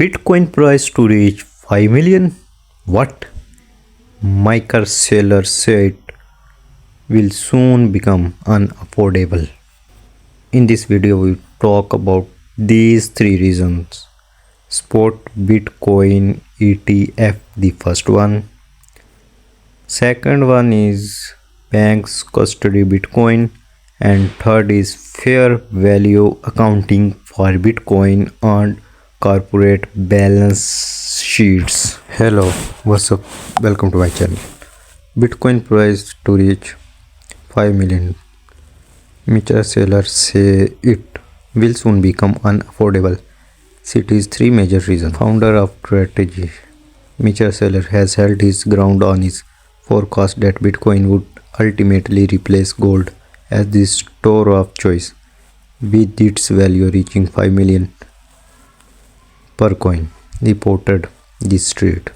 Bitcoin price to reach 5 million? What? Michael Saylor said will soon become unaffordable. In this video, we talk about these three reasons. Spot Bitcoin ETF, the first one. Second one is banks custody Bitcoin. And third is fair value accounting for Bitcoin on corporate balance sheets. Hello, what's up? Welcome to my channel. Bitcoin price to reach 5 million. Michael Saylor say it will soon become unaffordable. Cities three major reasons. Founder of strategy, Michael Saylor has held his ground on his forecast that Bitcoin would ultimately replace gold as the store of choice, with its value reaching 5 million per coin, reported The Street.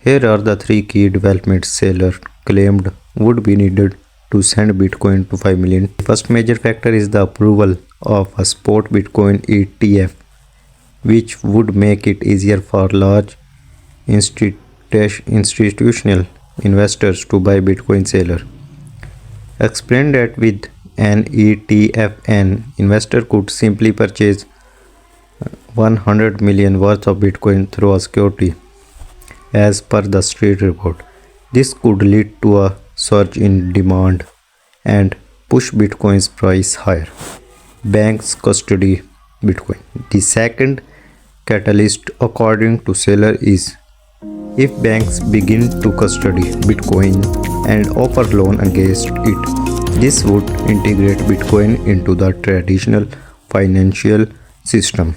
Here are the three key developments Saylor claimed would be needed to send Bitcoin to 5 million. The first major factor is the approval of a spot Bitcoin ETF, which would make it easier for large institutional investors to buy Bitcoin. Saylor explained that with an ETF, an investor could simply purchase 100 million worth of Bitcoin through a security, as per the Street report. This could lead to a surge in demand and push Bitcoin's price higher. Banks custody Bitcoin. The second catalyst, according to Saylor, is if banks begin to custody Bitcoin and offer loan against it. This would integrate Bitcoin into the traditional financial system,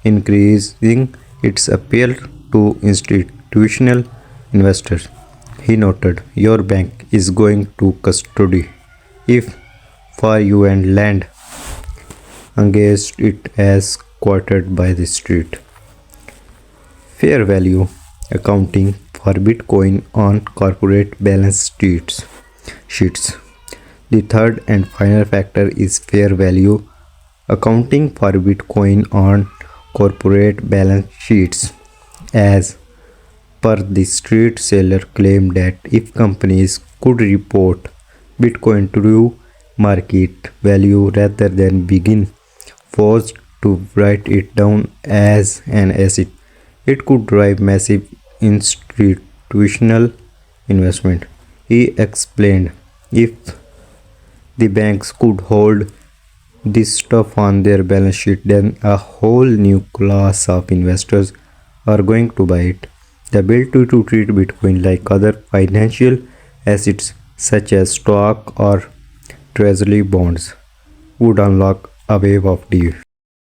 increasing its appeal to institutional investors. He noted, "Your bank is going to custody if for you and lend against it," as quoted by The Street. Fair value accounting for Bitcoin on corporate balance sheets. The third and final factor is fair value accounting for Bitcoin on corporate balance sheets. As per The Street, Saylor claimed that if companies could report Bitcoin true market value rather than begin forced to write it down as an asset, it could drive massive institutional investment. He explained, if the banks could hold this stuff on their balance sheet, then a whole new class of investors are going to buy it. The ability to treat Bitcoin like other financial assets such as stock or treasury bonds would unlock a wave of